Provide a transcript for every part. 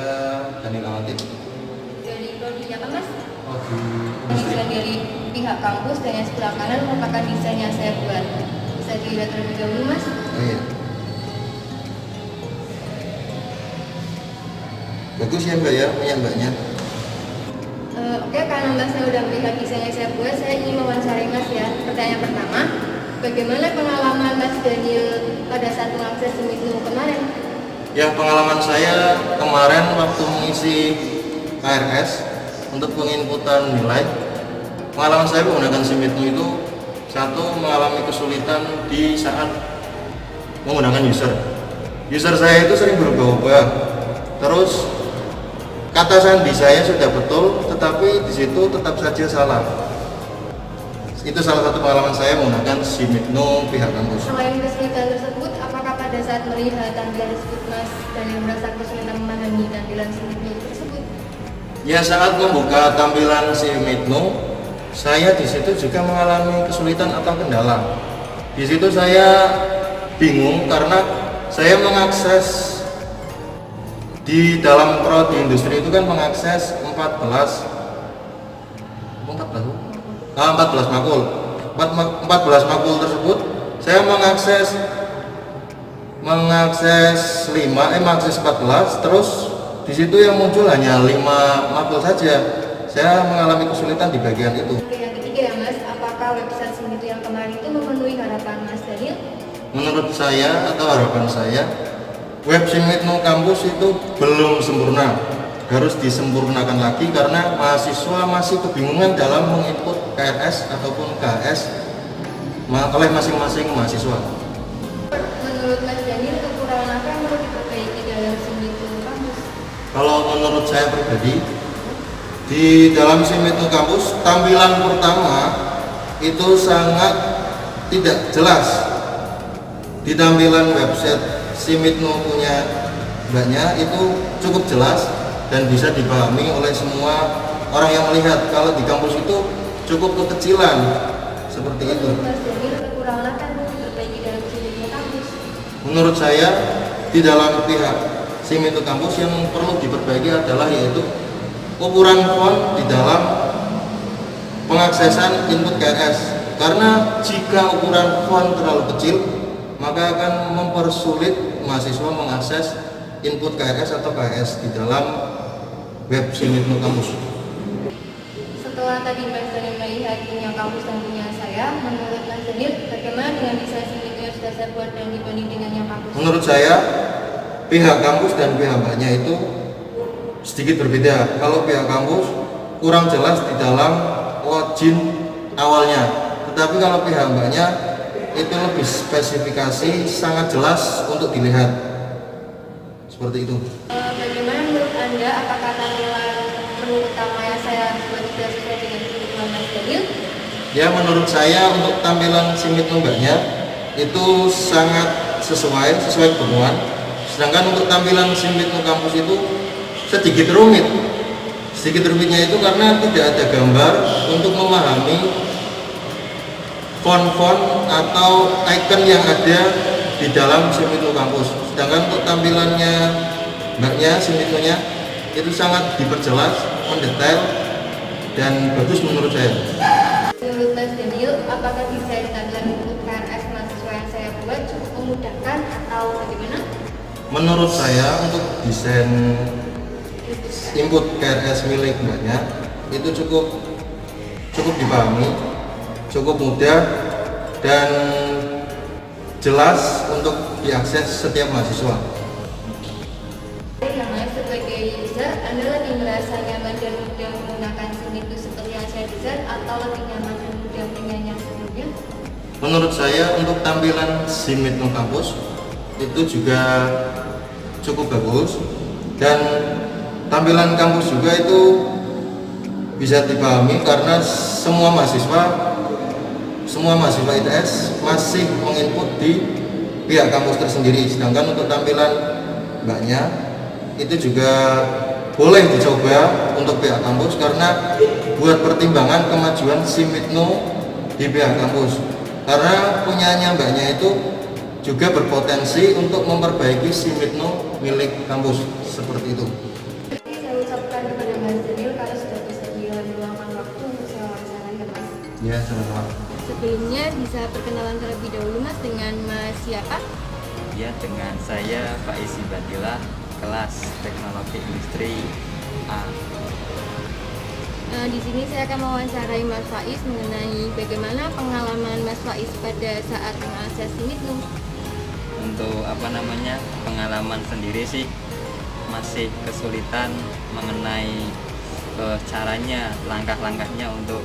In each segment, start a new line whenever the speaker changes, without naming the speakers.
Saya Daniel Awatin.
Dari prodi apa mas?
Oh, di industri.
Desain dari pihak kampus dan yang sebelah kanan merupakan desain yang saya buat. Bisa dilihat terlebih dahulu mas.
Oh iya. Bagus ya mbak ya, punya mbaknya.
Oke, karena masnya udah melihat desain yang saya buat, saya ingin mewawancarai mas ya. Pertanyaan pertama, bagaimana pengalaman mas Daniel pada saat mengakses Simiknu kemarin?
Ya, pengalaman saya kemarin waktu mengisi KRS untuk penginputan nilai, pengalaman saya menggunakan Simiknu itu satu, mengalami kesulitan di saat menggunakan user saya itu sering berubah-ubah, terus kata sandi saya sudah betul tetapi di situ tetap saja salah. Itu salah satu pengalaman saya menggunakan Simiknu pihak kampus.
Selain kesulitan tersebut, apakah pada saat melihat tampilan tersebut mas Daniel merasa kesulitan memahami tampilan Simiknu tersebut?
Ya, saat membuka tampilan Simiknu, saya di situ juga mengalami kesulitan atau kendala. Di situ saya bingung karena saya mengakses di dalam prodi industri itu kan mengakses 14 makul. 14 makul tersebut saya mengakses 14, terus di situ yang muncul hanya 5 makul saja. Saya mengalami kesulitan di bagian itu.
Oke, yang ketiga ya mas, apakah website Simiknu yang kemarin itu memenuhi harapan mas Daniel?
Menurut saya atau harapan saya, web Simiknu kampus itu belum sempurna, harus disempurnakan lagi karena mahasiswa masih kebingungan dalam menginput KRS ataupun KS oleh masing-masing mahasiswa.
Menurut mas Daniel, kekurangan apa yang perlu diperbaiki dalam Simiknu kampus?
Kalau menurut saya pribadi, di dalam Simiknu kampus tampilan pertama itu sangat tidak jelas. Di tampilan website Simiknu punya mbaknya itu cukup jelas dan bisa dipahami oleh semua orang yang melihat. Kalau di kampus itu cukup kekecilan seperti itu.
Menurut mas Daniel, kekurangan apa yang perlu diperbaiki dalam Simiknu kampus?
Menurut saya di dalam pihak Simiknu kampus yang perlu diperbaiki adalah yaitu ukuran font di dalam pengaksesan input KRS. Karena jika ukuran font terlalu kecil, maka akan mempersulit mahasiswa mengakses input KRS atau KS di dalam web Simiknu kampus.
Setelah tadi mas Daniel melihat punya kampus dan punya saya, menurut mas Daniel, bagaimana dengan desain Simiknu yang sudah saya buat dan dibanding dengan yang kampus?
Menurut saya pihak kampus dan pihak mbaknya itu sedikit berbeda. Kalau pihak kampus kurang jelas di dalam login awalnya, tetapi kalau pihak mbaknya itu lebih spesifikasi sangat jelas untuk dilihat seperti itu.
Bagaimana menurut anda, apakah tampilan menu utama yang saya buat sudah sesuai dengan kebutuhan mas Daniel?
Ya, menurut saya untuk tampilan Simiknu mbaknya itu sangat sesuai kebutuhan. Sedangkan untuk tampilan Simiknu kampus itu sedikit rumit. Sedikit rumitnya itu karena tidak ada gambar untuk memahami font-font atau icon yang ada di dalam Simiknu kampus. Sedangkan untuk tampilannya mbaknya Simiknunya itu sangat diperjelas, mendetail dan bagus menurut saya.
Menurut mas Daniel, apakah desain tampilan input KRS mahasiswa yang saya buat cukup memudahkan atau bagaimana?
Menurut saya untuk desain input KRS milik mbaknya itu cukup dipahami, cukup mudah dan jelas untuk diakses setiap mahasiswa.
Yang mas, sebagai user, anda lebih merasa nyaman dan mudah menggunakan Simiknu seperti yang saya desain atau lebih nyaman dan mudah dengan yang sebelumnya?
Menurut saya untuk tampilan Simiknu kampus itu juga cukup bagus dan tampilan kampus juga itu bisa dipahami karena semua mahasiswa ITS masih menginput di pihak kampus tersendiri. Sedangkan untuk tampilan mbaknya itu juga boleh dicoba untuk pihak kampus karena buat pertimbangan kemajuan Simiknu di pihak kampus. Karena punyanya mbaknya itu juga berpotensi untuk memperbaiki Simiknu milik kampus seperti itu. sama-sama.
Sebelumnya bisa perkenalan terlebih dahulu Mas dengan Mas siapa?
Ya, dengan saya Pak Isi Batila, kelas Teknologi Industri A.
Di sini saya akan mewawancarai Mas Faiz mengenai bagaimana pengalaman Mas Faiz pada saat mengakses SIMITNU.
Untuk pengalaman sendiri sih masih kesulitan mengenai caranya, langkah-langkahnya untuk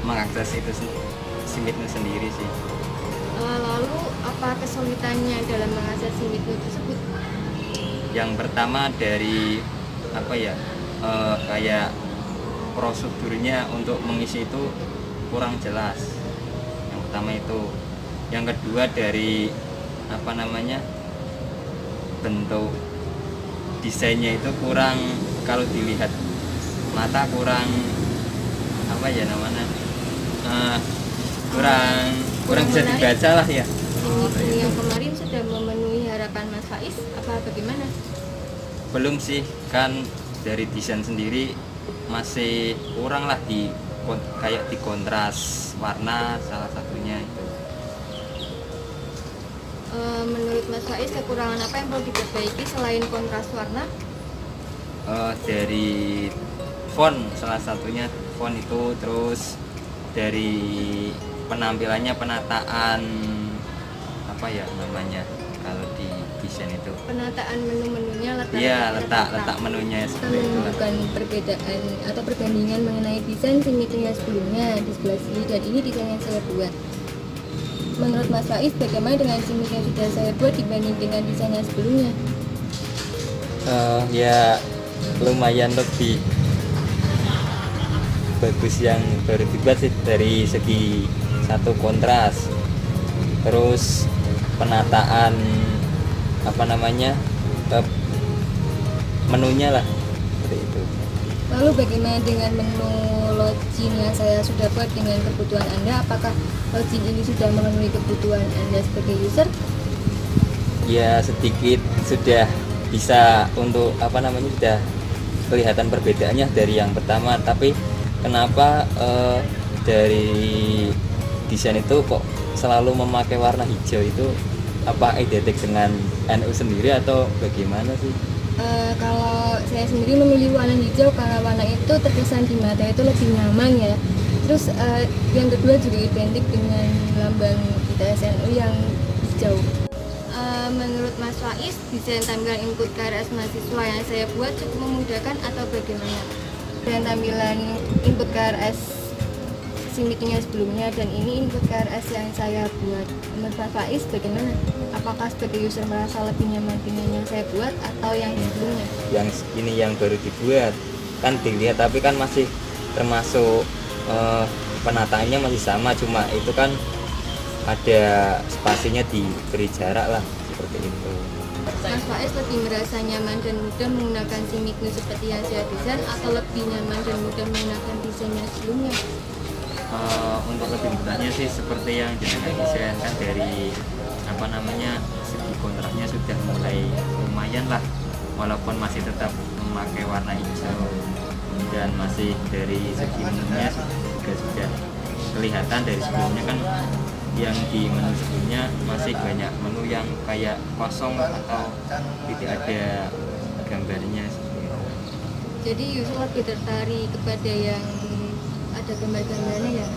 mengakses itu SIMITNU sendiri sih.
Lalu apa kesulitannya dalam mengakses SIMITNU tersebut?
Yang pertama dari kayak prosedurnya untuk mengisi itu kurang jelas. Yang pertama itu. Yang kedua dari bentuk desainnya itu kurang, kalau dilihat mata kurang kurang bisa dibaca lah ya.
SIMITNU yang kemarin sudah memenuhi harapan Mas Faiz apa bagaimana?
Belum sih, kan dari desain sendiri masih kurang lah kayak di kontras warna salah satunya itu.
Menurut Mas Faiz kekurangan apa yang perlu diperbaiki selain kontras warna?
Dari font salah satunya, font itu, terus dari penampilannya, penataan kalau di desain itu.
Penataan menu-menunya
Iya, letak menunya seperti itu.
Bukan perbedaan atau perbandingan mengenai desain SIMITNU yang sebelumnya di sebelah sini dan ini desain yang saya buat. Menurut Mas Faiz bagaimana dengan SIMITNU yang sudah saya buat dibanding dengan desain yang sebelumnya?
Ya lumayan lebih bagus yang baru dibuat sih, dari segi satu kontras, terus penataan menunya lah seperti itu.
Lalu bagaimana dengan menu login yang saya sudah buat dengan kebutuhan Anda? Apakah login ini sudah memenuhi kebutuhan Anda sebagai user?
Ya sedikit sudah bisa untuk sudah kelihatan perbedaannya dari yang pertama, tapi kenapa dari desain itu kok selalu memakai warna hijau itu? Apa identik dengan NU sendiri atau bagaimana sih?
Kalau saya sendiri memilih warna hijau karena warna itu terkesan di mata itu lebih nyaman ya. Terus yang kedua juga identik dengan lambang kita SNU yang hijau. Menurut Mas Faiz, desain tampilan input KRS mahasiswa yang saya buat cukup memudahkan atau bagaimana? Dan tampilan input KRS SIMITNU sebelumnya dan ini input KRS yang saya buat. Menurut Mas Faiz bagaimana? Apakah sebagai user merasa lebih nyaman dengan yang saya buat atau yang sebelumnya?
Yang ini yang baru dibuat kan dilihat, tapi kan masih termasuk penataannya masih sama, cuma itu kan ada spasinya diberi jarak lah seperti itu.
Mas Faiz lebih merasa nyaman dan mudah menggunakan SIMITNU seperti yang saya desain atau lebih nyaman dan mudah menggunakan desain yang sebelumnya?
Untuk lebih mudahnya sih seperti yang jenengan desain, kan dari segi kontraknya sudah mulai lumayan lah, walaupun masih tetap memakai warna hijau, dan masih dari segi menunya juga sudah kelihatan dari sebelumnya kan, yang di menu sebelumnya masih banyak menu yang kayak kosong atau tidak ada gambarnya seperti itu.
Jadi user lebih tertarik kepada yang ada gambar-gambarnya ya?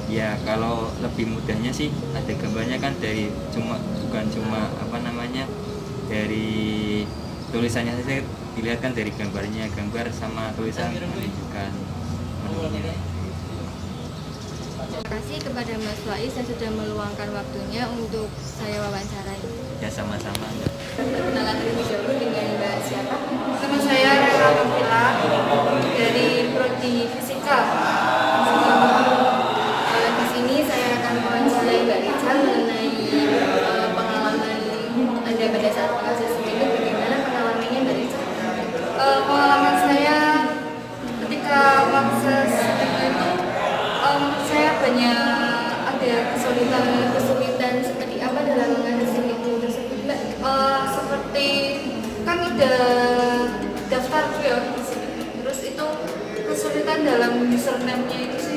Ya kalau lebih mudahnya sih ada gambarnya kan, bukan cuma dari tulisannya saja dilihat kan, dari gambar sama tulisan menunjukkan menunya.
Terima kasih kepada Mas Faiz yang sudah meluangkan waktunya untuk saya wawancarai.
Ya sama-sama.
Perkenalan terlebih dahulu dengan Mbak siapa? Nama saya Rera Novila dari Prodi Fisika. Di sini saya akan mewawancarai Mbak Rizal mengenai pengalaman Anda pada saat mengakses SIMITNU. Bagaimana pengalamannya Mbak Rizal? Pengalaman saya ketika mengakses SIMITNU itu saya banyak ada kesulitan seperti apa dalam mengakses SIMITNU tersebut, Mbak? Seperti kan udah daftar ya di sini, terus itu kesulitan dalam username-nya itu sih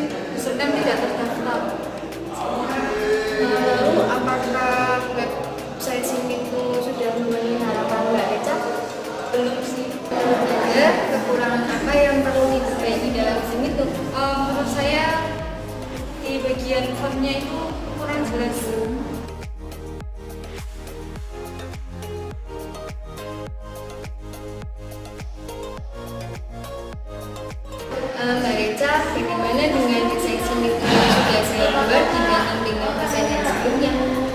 sistem tidak terdaftar. Lalu apakah website SIM itu sudah memenuhi harapan Mbak Eca? Belum sih.
Ada kekurangan apa yang perlu diperbaiki dalam SIM itu?
Menurut saya di bagian fontnya itu kurang jelas.
Mbak Reca, bagaimana dengan desain SIM itu yang sudah saya buat dibanding dengan desain yang sebelumnya?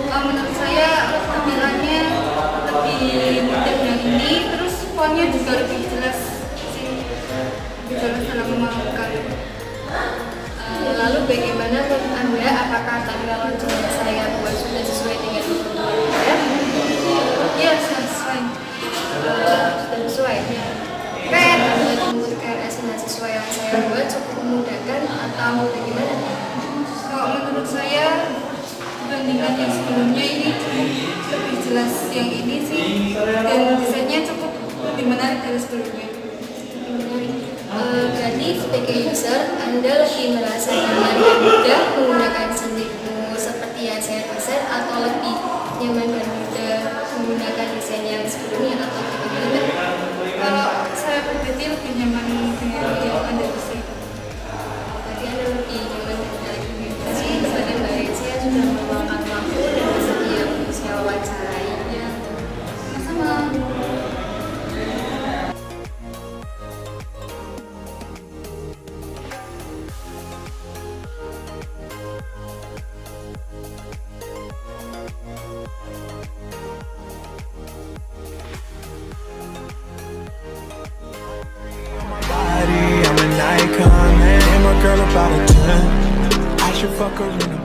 Menurut saya tampilannya lebih modern yang ini, terus fontnya juga lebih jelas sih, lebih jelas dalam memalukan.
Lalu bagaimana menurut Anda? Apakah teknologi yang saya buat sudah sesuai dengan kebutuhan Anda?
Ya sesuai.
Sudah sesuai. Kan menurut KRS mahasiswa yang saya buat cukup memudahkan atau bagaimana?
Kalau menurut saya dibandingkan yang sebelumnya ini cukup lebih jelas yang ini sih, dan desainnya cukup lebih menarik dari sebelumnya.
Berarti sebagai user, Anda lebih merasa nyaman dan mudah menggunakan SIM seperti yang saya desain atau lebih nyaman dan mudah menggunakan desain yang sebelumnya atau bagaimana?
Kalau saya pribadi lebih nyaman dengan yang Anda desain.
Berarti Anda lebih nyaman dan mudah. Terima kasih kepada Mbak Reca sudah meluangkan waktu dan bersedia untuk saya wawancarainya.
Sama-sama.
I'm an icon, man. I'm a girl about a 10. I should fuck her in a